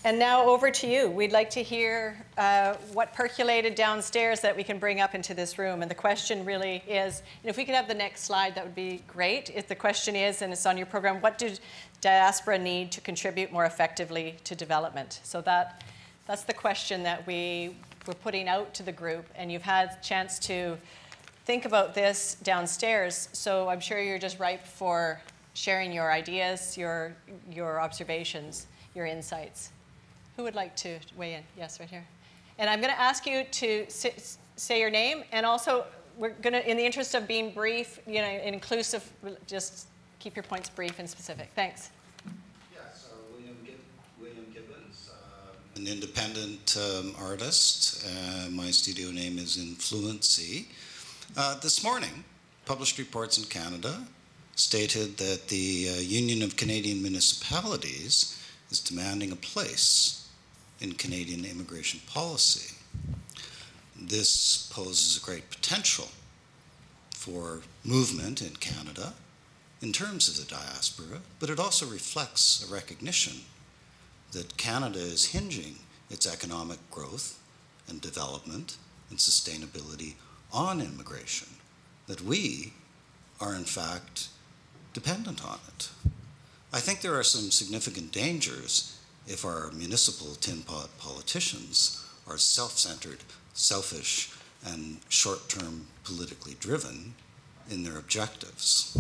And now over to you. We'd like to hear what percolated downstairs that we can bring up into this room. And the question really is, and if we could have the next slide, that would be great. If the question is, and it's on your program, what do diaspora need to contribute more effectively to development? So that's the question that we're putting out to the group. And you've had a chance to think about this downstairs. So I'm sure you're just ripe for sharing your ideas, your observations, your insights. Who would like to weigh in? Yes, right here. And I'm going to ask you to say your name, and also we're going to, in the interest of being brief, you know, inclusive, just keep your points brief and specific. Thanks. Yes, William Gibbons, an independent artist. My studio name is Influency. This morning, published reports in Canada stated that the Union of Canadian Municipalities is demanding a place in Canadian immigration policy. This poses a great potential for movement in Canada in terms of the diaspora, but it also reflects a recognition that Canada is hinging its economic growth and development and sustainability on immigration, that we are in fact dependent on it. I think there are some significant dangers if our municipal tin pot politicians are self-centered, selfish, and short-term politically driven in their objectives.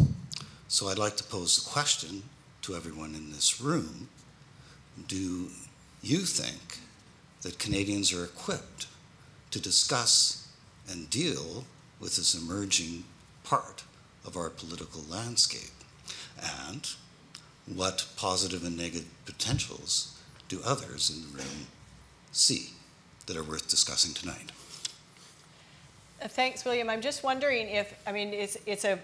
So I'd like to pose the question to everyone in this room: do you think that Canadians are equipped to discuss and deal with this emerging part of our political landscape? And what positive and negative potentials do others in the room see that are worth discussing tonight? Thanks, William. I'm just wondering if, I mean, it's a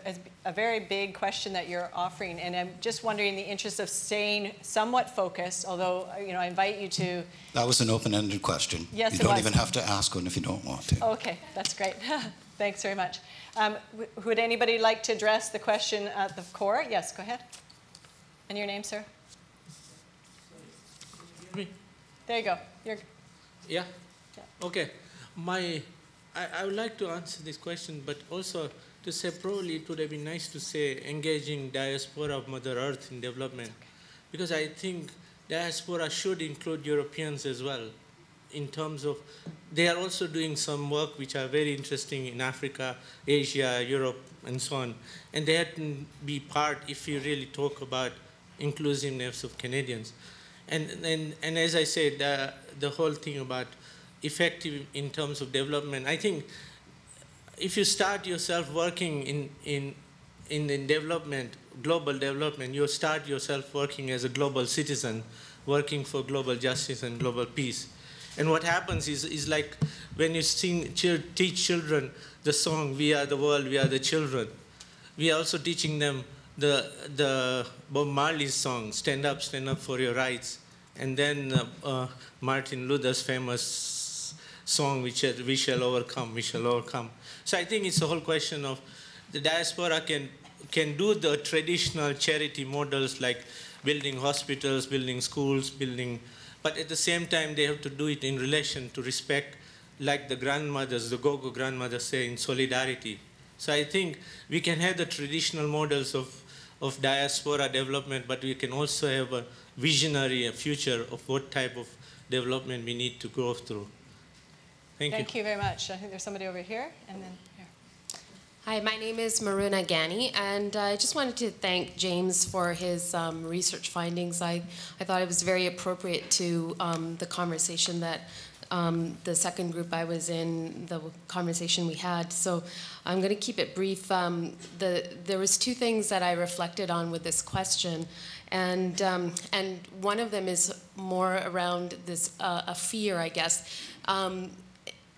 very big question that you're offering, and I'm just wondering, in the interest of staying somewhat focused, although, you know, I invite you to... That was an open-ended question. Yes, you don't even have to ask one if you don't want to. Okay, that's great. Thanks very much. Would anybody like to address the question at the core? Yes, go ahead. And your name, sir? There you go. Yeah? Okay. I would like to answer this question, but also to say probably it would have been nice to say engaging diaspora of Mother Earth in development, because I think diaspora should include Europeans as well, in terms of they are also doing some work which are very interesting in Africa, Asia, Europe, and so on. And they have to be part if you really talk about inclusiveness of Canadians. And as I said, the whole thing about effective in terms of development, I think if you start yourself working in development, global development, you start yourself working as a global citizen, working for global justice and global peace. And what happens is like when you teach children the song, "We Are the World, We Are the Children," we are also teaching them the Bob Marley's song, stand up for your rights. And then Martin Luther's famous song, which is, "We shall overcome, we shall overcome." So I think it's a whole question of the diaspora can do the traditional charity models like building hospitals, building schools, but at the same time they have to do it in relation to respect, like the grandmothers, the Go-Go grandmothers say, in solidarity. So I think we can have the traditional models of diaspora development, but we can also have a visionary future of what type of development we need to go through. Thank you. Thank you very much. I think there's somebody over here, and then here. Hi, my name is Maruna Gani, and I just wanted to thank James for his research findings. I thought it was very appropriate to the conversation that the second group I was in, the conversation we had. So I'm going to keep it brief. There was two things that I reflected on with this question, and one of them is more around this a fear, I guess,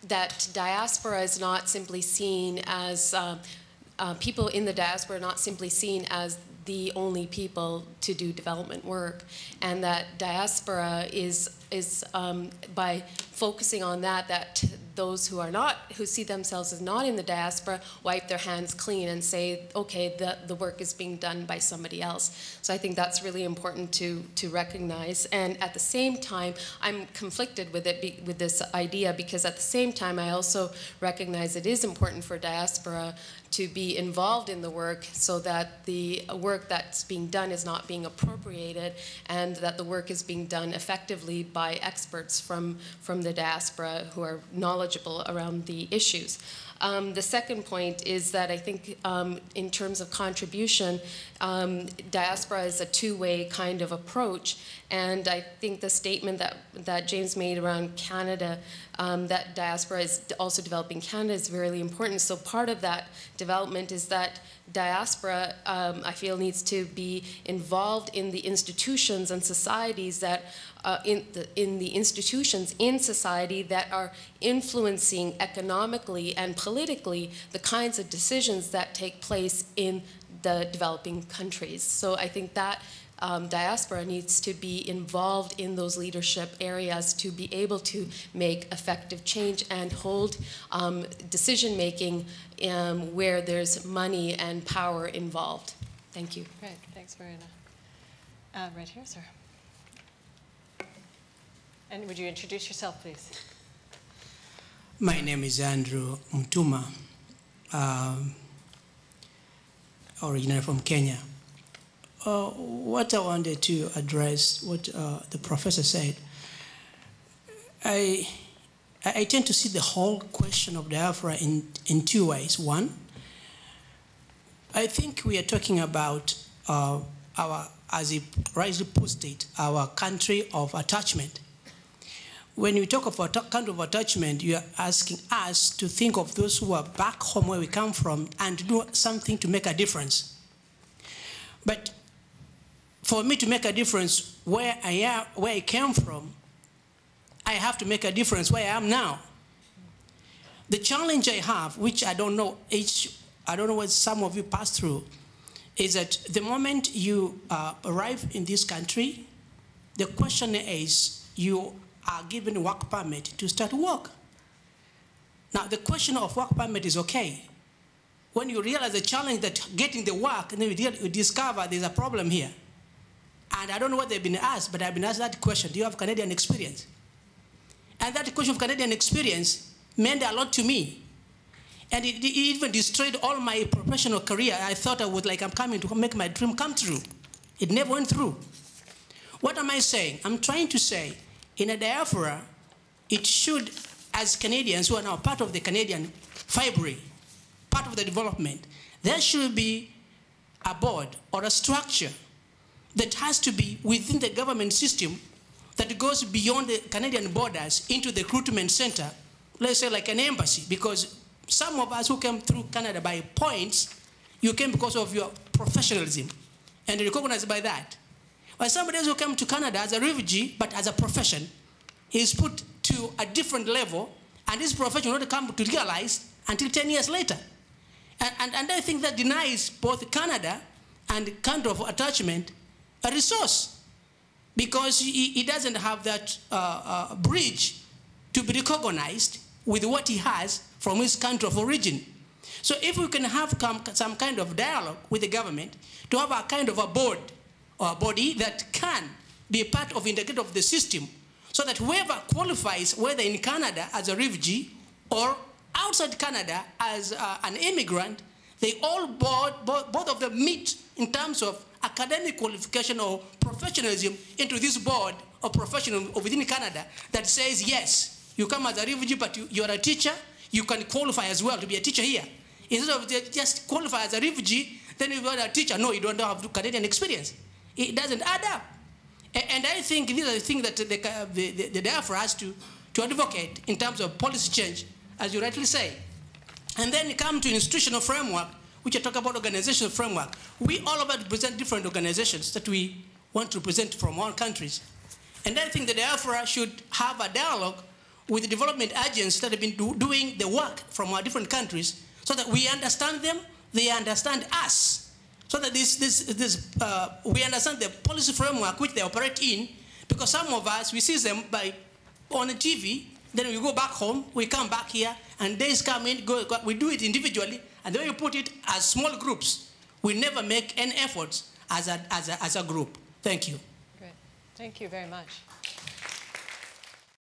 that diaspora is not simply seen as people in the diaspora are not simply seen as the only people to do development work, and that diaspora is by focusing on that those who are not, who see themselves as not in the diaspora, wipe their hands clean and say, okay, the work is being done by somebody else. So I think that's really important to recognize. And at the same time, I'm conflicted with it, with this idea, because at the same time, I also recognize it is important for diaspora to be involved in the work so that the work that's being done is not being appropriated and that the work is being done effectively by experts from the diaspora who are knowledgeable around the issues. The second point is that I think in terms of contribution, diaspora is a two-way kind of approach, and I think the statement that James made around Canada, that diaspora is also developing Canada, is really important. So part of that development is that diaspora, I feel, needs to be involved in the institutions and societies that in the institutions in society that are influencing economically and politically the kinds of decisions that take place in the developing countries. So I think that diaspora needs to be involved in those leadership areas to be able to make effective change and hold decision-making where there's money and power involved. Thank you. Great, thanks, Marina. Right here, sir. And would you introduce yourself, please? My name is Andrew Mtuma, originally from Kenya. What I wanted to address, what the professor said, I tend to see the whole question of diaspora in two ways. One, I think we are talking about our, as he rightly put it, our country of attachment. When we talk of a country of attachment, you are asking us to think of those who are back home where we come from and do something to make a difference. But for me to make a difference where I am, where I came from, I have to make a difference where I am now. The challenge I have, which I don't know what some of you pass through, is that the moment you arrive in this country, the question is you are given a work permit to start work. Now, the question of work permit is okay. When you realize the challenge that getting the work, and then you discover there's a problem here. And I don't know what they've been asked, but I've been asked that question, do you have Canadian experience? And that question of Canadian experience meant a lot to me. And it even destroyed all my professional career. I thought I would, like, I'm coming to make my dream come true. It never went through. What am I saying? I'm trying to say, in a diaspora, it should, as Canadians who are now part of the Canadian fabric, part of the development, there should be a board or a structure that has to be within the government system that goes beyond the Canadian borders into the recruitment center, let's say like an embassy, because some of us who came through Canada by points, you came because of your professionalism and recognized by that. But somebody else who came to Canada as a refugee, but as a profession, is put to a different level, and this profession will not come to legalize until 10 years later. And I think that denies both Canada and country of attachment a resource, because he doesn't have that bridge to be recognized with what he has from his country of origin. So if we can have some kind of dialogue with the government to have a kind of a board or a body that can be a part of integrated of the system, so that whoever qualifies, whether in Canada as a refugee or outside Canada as an immigrant, they all both of them meet in terms of academic qualification or professionalism into this board of professional within Canada that says, yes, you come as a refugee, but you're a teacher, you can qualify as well to be a teacher here. Instead of just qualify as a refugee, then if you're a teacher, no, you don't have Canadian experience. It doesn't add up. And I think these are the things that the diaspora has to advocate in terms of policy change, as you rightly say. And then you come to institutional framework, which I talk about organizational framework. We all about represent different organizations that we want to represent from all countries. And I think the diaspora should have a dialogue with the development agents that have been doing the work from our different countries, so that we understand them, they understand us. So that we understand the policy framework which they operate in, because some of us, we see them on the TV, then we go back home, we come back here, and days come in, we do it individually, and then we put it as small groups. We never make any efforts as a group. Thank you. Great. Thank you very much.